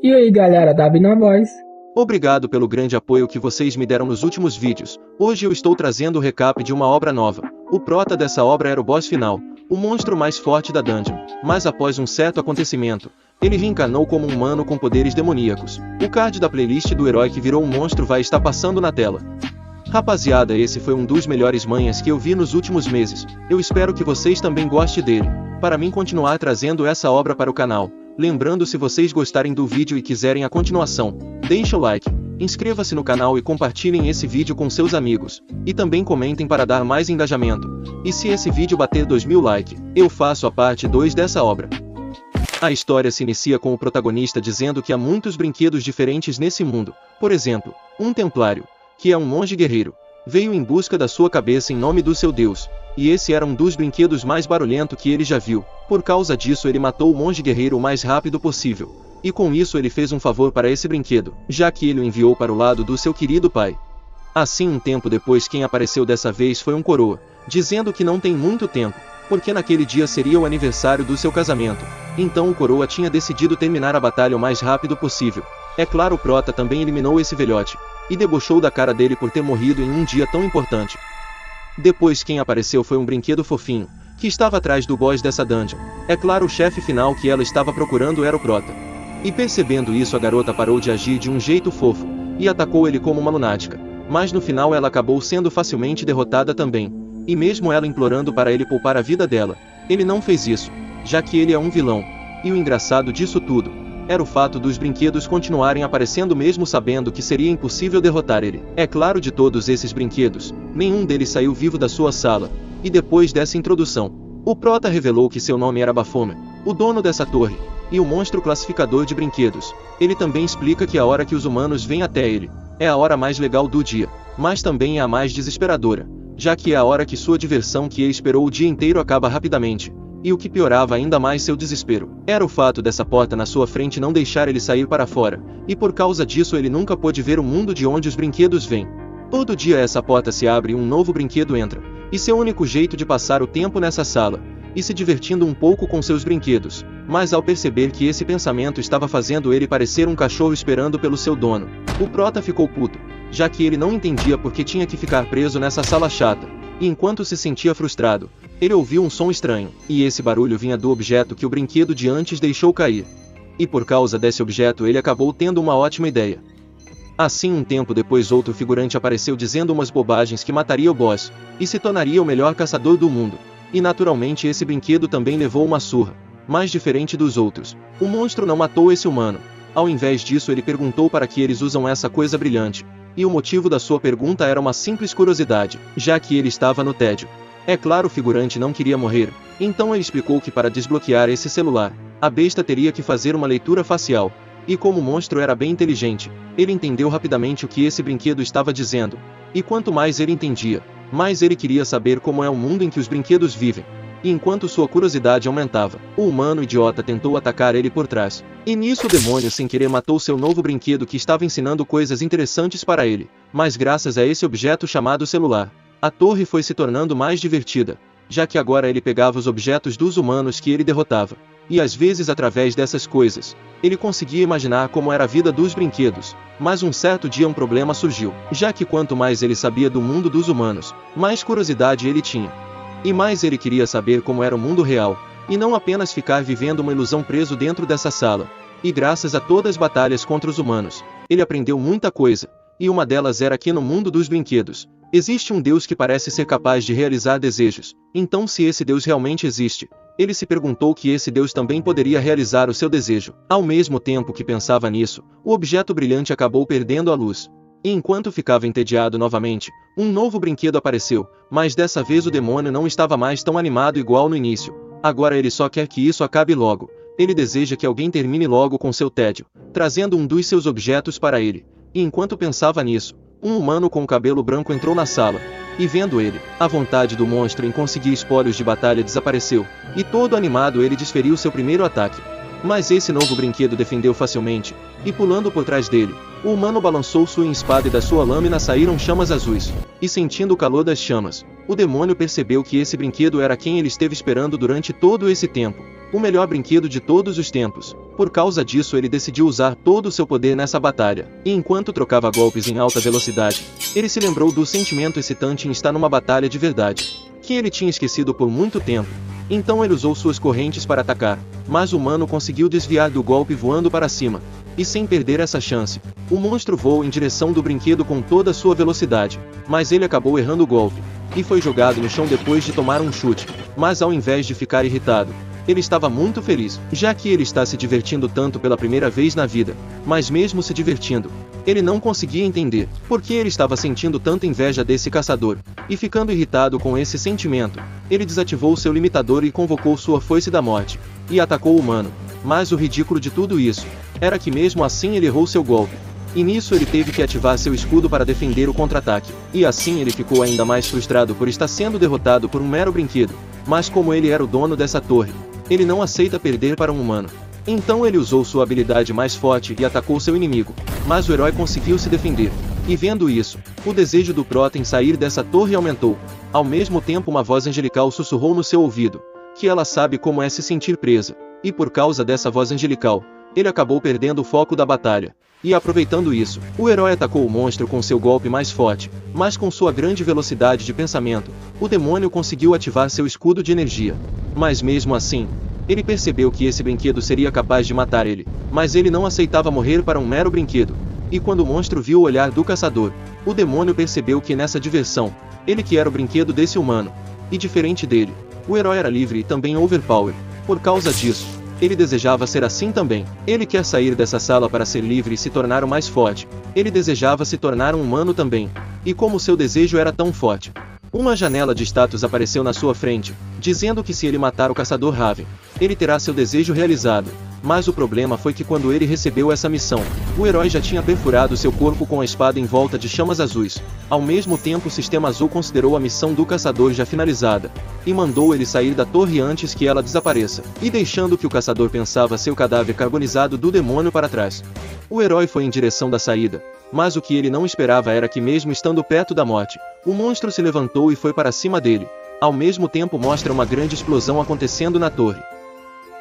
E aí galera, Davi na voz. Obrigado pelo grande apoio que vocês me deram nos últimos vídeos. Hoje eu estou trazendo o recap de uma obra nova. O prota dessa obra era o boss final, o monstro mais forte da dungeon. Mas após um certo acontecimento, ele reencarnou como um humano com poderes demoníacos. O card da playlist do herói que virou um monstro vai estar passando na tela. Rapaziada, esse foi um dos melhores manhas que eu vi nos últimos meses. Eu espero que vocês também gostem dele, para mim continuar trazendo essa obra para o canal. Lembrando, se vocês gostarem do vídeo e quiserem a continuação, deixa o like, inscreva-se no canal e compartilhem esse vídeo com seus amigos. E também comentem para dar mais engajamento. E se esse vídeo bater 2000 likes, eu faço a parte 2 dessa obra. A história se inicia com o protagonista dizendo que há muitos brinquedos diferentes nesse mundo. Por exemplo, um templário, que é um monge guerreiro, veio em busca da sua cabeça em nome do seu deus, e esse era um dos brinquedos mais barulhento que ele já viu. Por causa disso ele matou o monge guerreiro o mais rápido possível, e com isso ele fez um favor para esse brinquedo, já que ele o enviou para o lado do seu querido pai. Assim, um tempo depois, quem apareceu dessa vez foi um coroa, dizendo que não tem muito tempo, porque naquele dia seria o aniversário do seu casamento. Então o coroa tinha decidido terminar a batalha o mais rápido possível. É claro, o prota também eliminou esse velhote, e debochou da cara dele por ter morrido em um dia tão importante. Depois quem apareceu foi um brinquedo fofinho, que estava atrás do boss dessa dungeon. É claro, o chefe final que ela estava procurando era o prota. E percebendo isso, a garota parou de agir de um jeito fofo, e atacou ele como uma lunática. Mas no final ela acabou sendo facilmente derrotada também. E mesmo ela implorando para ele poupar a vida dela, ele não fez isso, já que ele é um vilão. E o engraçado disso tudo era o fato dos brinquedos continuarem aparecendo mesmo sabendo que seria impossível derrotar ele. É claro, de todos esses brinquedos, nenhum deles saiu vivo da sua sala. E depois dessa introdução, o prota revelou que seu nome era Baphomet, o dono dessa torre, e o monstro classificador de brinquedos. Ele também explica que a hora que os humanos vêm até ele é a hora mais legal do dia, mas também é a mais desesperadora, já que é a hora que sua diversão que ele esperou o dia inteiro acaba rapidamente. E o que piorava ainda mais seu desespero era o fato dessa porta na sua frente não deixar ele sair para fora, e por causa disso ele nunca pôde ver o mundo de onde os brinquedos vêm. Todo dia essa porta se abre e um novo brinquedo entra, e seu único jeito de passar o tempo nessa sala, e se divertindo um pouco com seus brinquedos. Mas ao perceber que esse pensamento estava fazendo ele parecer um cachorro esperando pelo seu dono, o prota ficou puto, já que ele não entendia por que tinha que ficar preso nessa sala chata. E enquanto se sentia frustrado, ele ouviu um som estranho, e esse barulho vinha do objeto que o brinquedo de antes deixou cair. E por causa desse objeto ele acabou tendo uma ótima ideia. Assim, um tempo depois, outro figurante apareceu dizendo umas bobagens que mataria o boss, e se tornaria o melhor caçador do mundo. E naturalmente esse brinquedo também levou uma surra, mas diferente dos outros, o monstro não matou esse humano. Ao invés disso ele perguntou para que eles usam essa coisa brilhante. E o motivo da sua pergunta era uma simples curiosidade, já que ele estava no tédio. É claro, o figurante não queria morrer, então ele explicou que para desbloquear esse celular, a besta teria que fazer uma leitura facial. E como o monstro era bem inteligente, ele entendeu rapidamente o que esse brinquedo estava dizendo. E quanto mais ele entendia, mais ele queria saber como é o mundo em que os brinquedos vivem. E enquanto sua curiosidade aumentava, o humano idiota tentou atacar ele por trás. E nisso o demônio sem querer matou seu novo brinquedo que estava ensinando coisas interessantes para ele. Mas graças a esse objeto chamado celular, a torre foi se tornando mais divertida, já que agora ele pegava os objetos dos humanos que ele derrotava. E às vezes através dessas coisas, ele conseguia imaginar como era a vida dos brinquedos. Mas um certo dia um problema surgiu, já que quanto mais ele sabia do mundo dos humanos, mais curiosidade ele tinha. E mais ele queria saber como era o mundo real, e não apenas ficar vivendo uma ilusão preso dentro dessa sala. E graças a todas as batalhas contra os humanos, ele aprendeu muita coisa, e uma delas era que no mundo dos brinquedos, existe um Deus que parece ser capaz de realizar desejos. Então, se esse Deus realmente existe, ele se perguntou que esse Deus também poderia realizar o seu desejo. Ao mesmo tempo que pensava nisso, o objeto brilhante acabou perdendo a luz. E enquanto ficava entediado novamente, um novo brinquedo apareceu, mas dessa vez o demônio não estava mais tão animado igual no início. Agora ele só quer que isso acabe logo. Ele deseja que alguém termine logo com seu tédio, trazendo um dos seus objetos para ele. E enquanto pensava nisso, um humano com cabelo branco entrou na sala. E vendo ele, a vontade do monstro em conseguir espólios de batalha desapareceu, e todo animado ele desferiu seu primeiro ataque. Mas esse novo brinquedo defendeu facilmente, e pulando por trás dele, o humano balançou sua espada e da sua lâmina saíram chamas azuis. E sentindo o calor das chamas, o demônio percebeu que esse brinquedo era quem ele esteve esperando durante todo esse tempo, o melhor brinquedo de todos os tempos. Por causa disso ele decidiu usar todo o seu poder nessa batalha, e enquanto trocava golpes em alta velocidade, ele se lembrou do sentimento excitante em estar numa batalha de verdade, que ele tinha esquecido por muito tempo. Então ele usou suas correntes para atacar, mas o humano conseguiu desviar do golpe voando para cima. E sem perder essa chance, o monstro voou em direção do brinquedo com toda a sua velocidade, mas ele acabou errando o golpe, e foi jogado no chão depois de tomar um chute. Mas ao invés de ficar irritado, ele estava muito feliz, já que ele está se divertindo tanto pela primeira vez na vida. Mas mesmo se divertindo, ele não conseguia entender por que ele estava sentindo tanta inveja desse caçador, e ficando irritado com esse sentimento, ele desativou seu limitador e convocou sua foice da morte, e atacou o humano. Mas o ridículo de tudo isso era que mesmo assim ele errou seu golpe, e nisso ele teve que ativar seu escudo para defender o contra-ataque, e assim ele ficou ainda mais frustrado por estar sendo derrotado por um mero brinquedo. Mas como ele era o dono dessa torre, ele não aceita perder para um humano. Então ele usou sua habilidade mais forte e atacou seu inimigo, mas o herói conseguiu se defender. E vendo isso, o desejo do prota em sair dessa torre aumentou. Ao mesmo tempo uma voz angelical sussurrou no seu ouvido, que ela sabe como é se sentir presa, e por causa dessa voz angelical, ele acabou perdendo o foco da batalha. E aproveitando isso, o herói atacou o monstro com seu golpe mais forte, mas com sua grande velocidade de pensamento, o demônio conseguiu ativar seu escudo de energia. Mas mesmo assim, ele percebeu que esse brinquedo seria capaz de matar ele, mas ele não aceitava morrer para um mero brinquedo. E quando o monstro viu o olhar do caçador, o demônio percebeu que nessa diversão, ele que era o brinquedo desse humano. E diferente dele, o herói era livre e também overpower. Por causa disso, ele desejava ser assim também. Ele quer sair dessa sala para ser livre e se tornar o mais forte. Ele desejava se tornar um humano também. E como seu desejo era tão forte, uma janela de status apareceu na sua frente, dizendo que se ele matar o caçador Raven, ele terá seu desejo realizado. Mas o problema foi que quando ele recebeu essa missão, o herói já tinha perfurado seu corpo com a espada em volta de chamas azuis. Ao mesmo tempo o Sistema Azul considerou a missão do caçador já finalizada, e mandou ele sair da torre antes que ela desapareça, e deixando que o caçador pensava seu cadáver carbonizado do demônio para trás. O herói foi em direção da saída, mas o que ele não esperava era que mesmo estando perto da morte, o monstro se levantou e foi para cima dele. Ao mesmo tempo mostra uma grande explosão acontecendo na torre.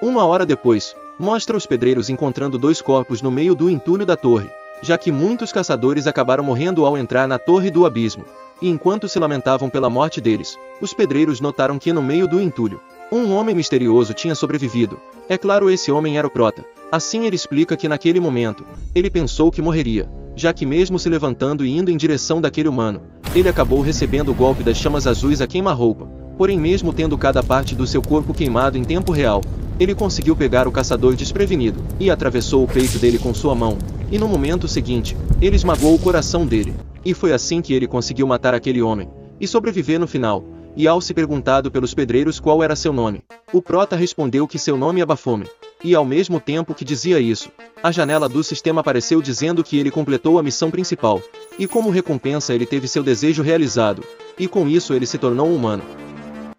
Uma hora depois, mostra os pedreiros encontrando dois corpos no meio do entulho da torre, já que muitos caçadores acabaram morrendo ao entrar na torre do abismo. E enquanto se lamentavam pela morte deles, os pedreiros notaram que no meio do entulho, um homem misterioso tinha sobrevivido. É claro, esse homem era o Prota. Assim ele explica que naquele momento, ele pensou que morreria, já que mesmo se levantando e indo em direção daquele humano, ele acabou recebendo o golpe das chamas azuis a queima-roupa. Porém mesmo tendo cada parte do seu corpo queimado em tempo real, ele conseguiu pegar o caçador desprevenido, e atravessou o peito dele com sua mão, e no momento seguinte, ele esmagou o coração dele. E foi assim que ele conseguiu matar aquele homem, e sobreviver no final. E ao ser perguntado pelos pedreiros qual era seu nome, o Prota respondeu que seu nome é Baphomet. E ao mesmo tempo que dizia isso, a janela do sistema apareceu dizendo que ele completou a missão principal, e como recompensa ele teve seu desejo realizado, e com isso ele se tornou um humano.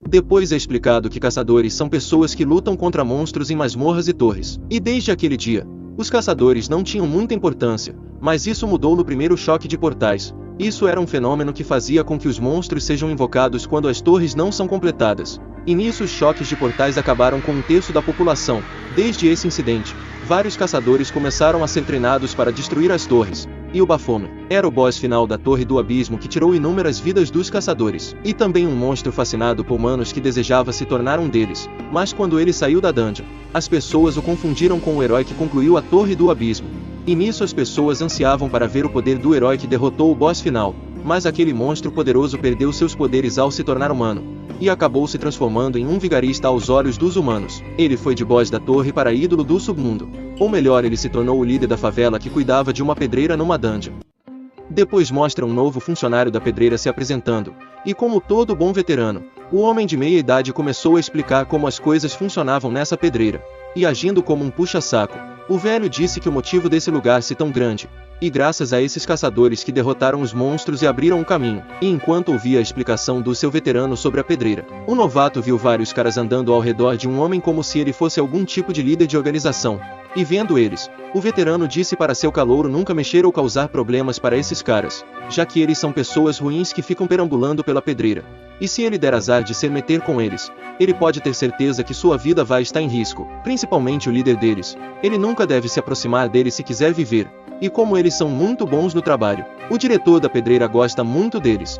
Depois é explicado que caçadores são pessoas que lutam contra monstros em masmorras e torres. E desde aquele dia, os caçadores não tinham muita importância, mas isso mudou no primeiro choque de portais. Isso era um fenômeno que fazia com que os monstros sejam invocados quando as torres não são completadas. E nisso os choques de portais acabaram com um terço da população. Desde esse incidente, vários caçadores começaram a ser treinados para destruir as torres. E o Baphomet era o boss final da Torre do Abismo que tirou inúmeras vidas dos caçadores. E também um monstro fascinado por humanos que desejava se tornar um deles. Mas quando ele saiu da dungeon, as pessoas o confundiram com o herói que concluiu a Torre do Abismo. E nisso as pessoas ansiavam para ver o poder do herói que derrotou o boss final. Mas aquele monstro poderoso perdeu seus poderes ao se tornar humano, e acabou se transformando em um vigarista aos olhos dos humanos. Ele foi de boss da torre para ídolo do submundo. Ou melhor, ele se tornou o líder da favela que cuidava de uma pedreira numa dungeon. Depois mostra um novo funcionário da pedreira se apresentando, e como todo bom veterano, o homem de meia idade começou a explicar como as coisas funcionavam nessa pedreira, e agindo como um puxa-saco, O velho disse que o motivo desse lugar ser tão grande, e graças a esses caçadores que derrotaram os monstros e abriram o caminho. E enquanto ouvia a explicação do seu veterano sobre a pedreira, o novato viu vários caras andando ao redor de um homem como se ele fosse algum tipo de líder de organização. E vendo eles, o veterano disse para seu calouro nunca mexer ou causar problemas para esses caras, já que eles são pessoas ruins que ficam perambulando pela pedreira. E se ele der azar de se meter com eles, ele pode ter certeza que sua vida vai estar em risco, principalmente o líder deles. Ele nunca deve se aproximar deles se quiser viver. E como eles são muito bons no trabalho, o diretor da pedreira gosta muito deles.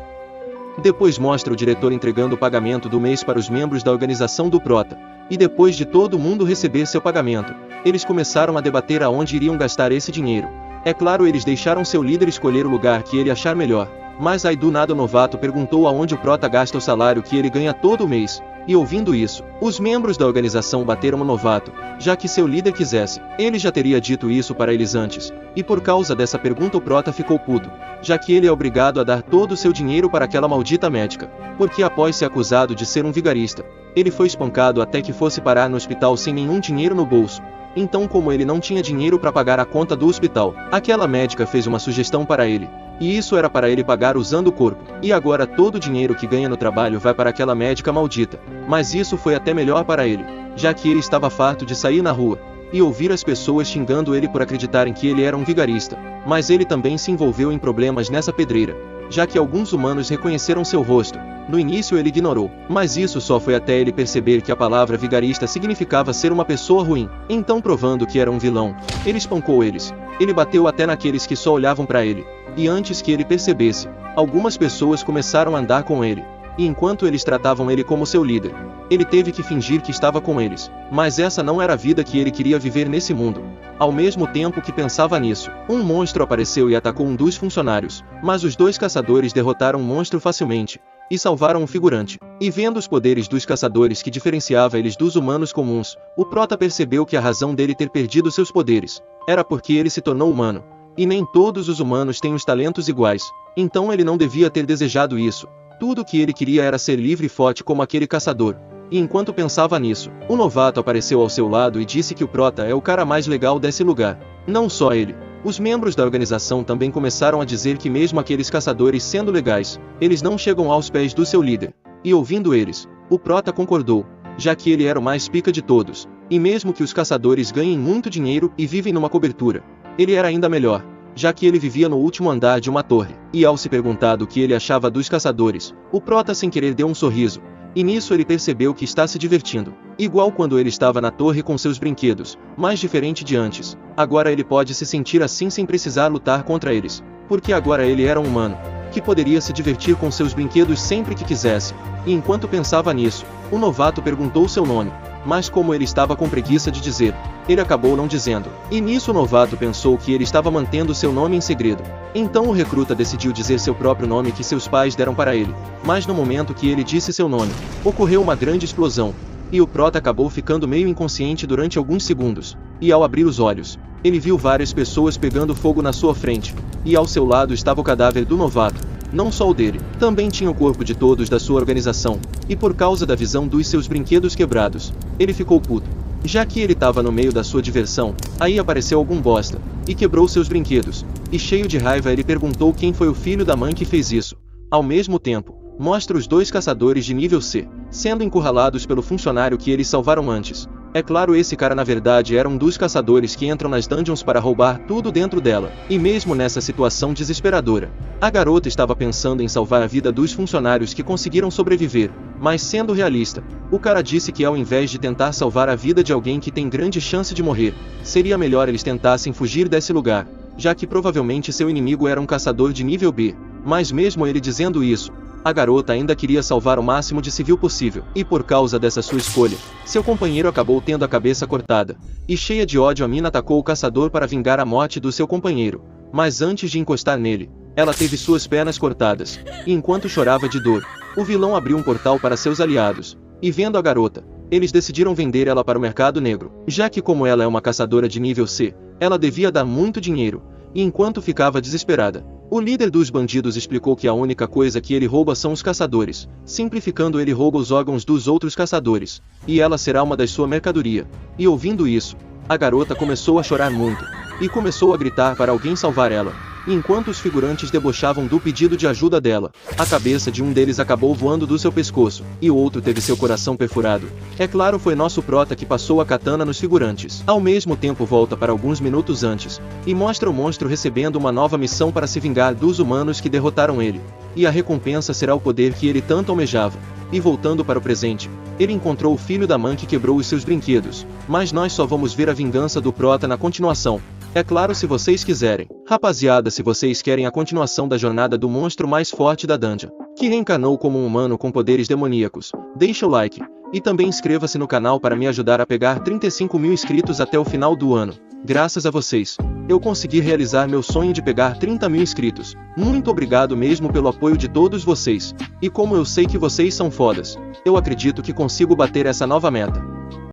Depois mostra o diretor entregando o pagamento do mês para os membros da organização do Prota. E depois de todo mundo receber seu pagamento, eles começaram a debater aonde iriam gastar esse dinheiro. É claro, eles deixaram seu líder escolher o lugar que ele achar melhor. Mas aí do nada o novato perguntou aonde o Prota gasta o salário que ele ganha todo mês. E ouvindo isso, os membros da organização bateram no novato, já que seu líder quisesse, ele já teria dito isso para eles antes. E por causa dessa pergunta o Prota ficou puto, já que ele é obrigado a dar todo o seu dinheiro para aquela maldita médica. Porque após ser acusado de ser um vigarista, ele foi espancado até que fosse parar no hospital sem nenhum dinheiro no bolso. Então, como ele não tinha dinheiro para pagar a conta do hospital, aquela médica fez uma sugestão para ele. E isso era para ele pagar usando o corpo. E agora todo o dinheiro que ganha no trabalho vai para aquela médica maldita. Mas isso foi até melhor para ele, já que ele estava farto de sair na rua e ouvir as pessoas xingando ele por acreditarem que ele era um vigarista. Mas ele também se envolveu em problemas nessa pedreira, já que alguns humanos reconheceram seu rosto. No início ele ignorou, mas isso só foi até ele perceber que a palavra vigarista significava ser uma pessoa ruim. Então, provando que era um vilão, ele espancou eles. Ele bateu até naqueles que só olhavam para ele. E antes que ele percebesse, algumas pessoas começaram a andar com ele. E enquanto eles tratavam ele como seu líder, ele teve que fingir que estava com eles. Mas essa não era a vida que ele queria viver nesse mundo. Ao mesmo tempo que pensava nisso, um monstro apareceu e atacou um dos funcionários. Mas os dois caçadores derrotaram o monstro facilmente e salvaram o figurante. E vendo os poderes dos caçadores que diferenciava eles dos humanos comuns, o Prota percebeu que a razão dele ter perdido seus poderes era porque ele se tornou humano. E nem todos os humanos têm os talentos iguais. Então ele não devia ter desejado isso. Tudo o que ele queria era ser livre e forte como aquele caçador. E enquanto pensava nisso, o novato apareceu ao seu lado e disse que o Prota é o cara mais legal desse lugar. Não só ele. Os membros da organização também começaram a dizer que mesmo aqueles caçadores sendo legais, eles não chegam aos pés do seu líder. E ouvindo eles, o Prota concordou, já que ele era o mais pica de todos. E mesmo que os caçadores ganhem muito dinheiro e vivem numa cobertura, ele era ainda melhor, já que ele vivia no último andar de uma torre. E ao se perguntar do que ele achava dos caçadores, o Prota sem querer deu um sorriso. E nisso ele percebeu que está se divertindo, igual quando ele estava na torre com seus brinquedos, mas diferente de antes. Agora ele pode se sentir assim sem precisar lutar contra eles, porque agora ele era um humano, que poderia se divertir com seus brinquedos sempre que quisesse. E enquanto pensava nisso, o novato perguntou seu nome, mas como ele estava com preguiça de dizer, ele acabou não dizendo. E nisso o novato pensou que ele estava mantendo seu nome em segredo. Então o recruta decidiu dizer seu próprio nome que seus pais deram para ele. Mas no momento que ele disse seu nome, ocorreu uma grande explosão. E o Prota acabou ficando meio inconsciente durante alguns segundos. E ao abrir os olhos, ele viu várias pessoas pegando fogo na sua frente. E ao seu lado estava o cadáver do novato. Não só o dele, também tinha o corpo de todos da sua organização. E por causa da visão dos seus brinquedos quebrados, ele ficou puto. Já que ele estava no meio da sua diversão, aí apareceu algum bosta, e quebrou seus brinquedos. E cheio de raiva ele perguntou quem foi o filho da mãe que fez isso. Ao mesmo tempo, mostra os dois caçadores de nível C, sendo encurralados pelo funcionário que eles salvaram antes. É claro, esse cara na verdade era um dos caçadores que entram nas dungeons para roubar tudo dentro dela. E mesmo nessa situação desesperadora, a garota estava pensando em salvar a vida dos funcionários que conseguiram sobreviver. Mas sendo realista, o cara disse que ao invés de tentar salvar a vida de alguém que tem grande chance de morrer, seria melhor eles tentassem fugir desse lugar, já que provavelmente seu inimigo era um caçador de nível B. Mas mesmo ele dizendo isso, a garota ainda queria salvar o máximo de civil possível. E por causa dessa sua escolha, seu companheiro acabou tendo a cabeça cortada. E cheia de ódio a mina atacou o caçador para vingar a morte do seu companheiro. Mas antes de encostar nele, ela teve suas pernas cortadas. E enquanto chorava de dor, o vilão abriu um portal para seus aliados. E vendo a garota, eles decidiram vender ela para o mercado negro. Já que como ela é uma caçadora de nível C, ela devia dar muito dinheiro. E enquanto ficava desesperada, o líder dos bandidos explicou que a única coisa que ele rouba são os caçadores. Simplificando, ele rouba os órgãos dos outros caçadores, e ela será uma das sua mercadoria. E ouvindo isso, A garota começou a chorar muito, e começou a gritar para alguém salvar ela. Enquanto os figurantes debochavam do pedido de ajuda dela, a cabeça de um deles acabou voando do seu pescoço, e o outro teve seu coração perfurado. É claro, foi nosso prota que passou a katana nos figurantes. Ao mesmo tempo volta para alguns minutos antes, e mostra o monstro recebendo uma nova missão para se vingar dos humanos que derrotaram ele. E a recompensa será o poder que ele tanto almejava. E voltando para o presente, ele encontrou o filho da mãe que quebrou os seus brinquedos. Mas nós só vamos ver a vingança do prota na continuação. É claro, se vocês quiserem. Rapaziada, se vocês querem a continuação da jornada do monstro mais forte da dungeon, que reencarnou como um humano com poderes demoníacos, deixa o like. E também inscreva-se no canal para me ajudar a pegar 35 mil inscritos até o final do ano. Graças a vocês, eu consegui realizar meu sonho de pegar 30 mil inscritos. Muito obrigado mesmo pelo apoio de todos vocês. E como eu sei que vocês são fodas, eu acredito que consigo bater essa nova meta.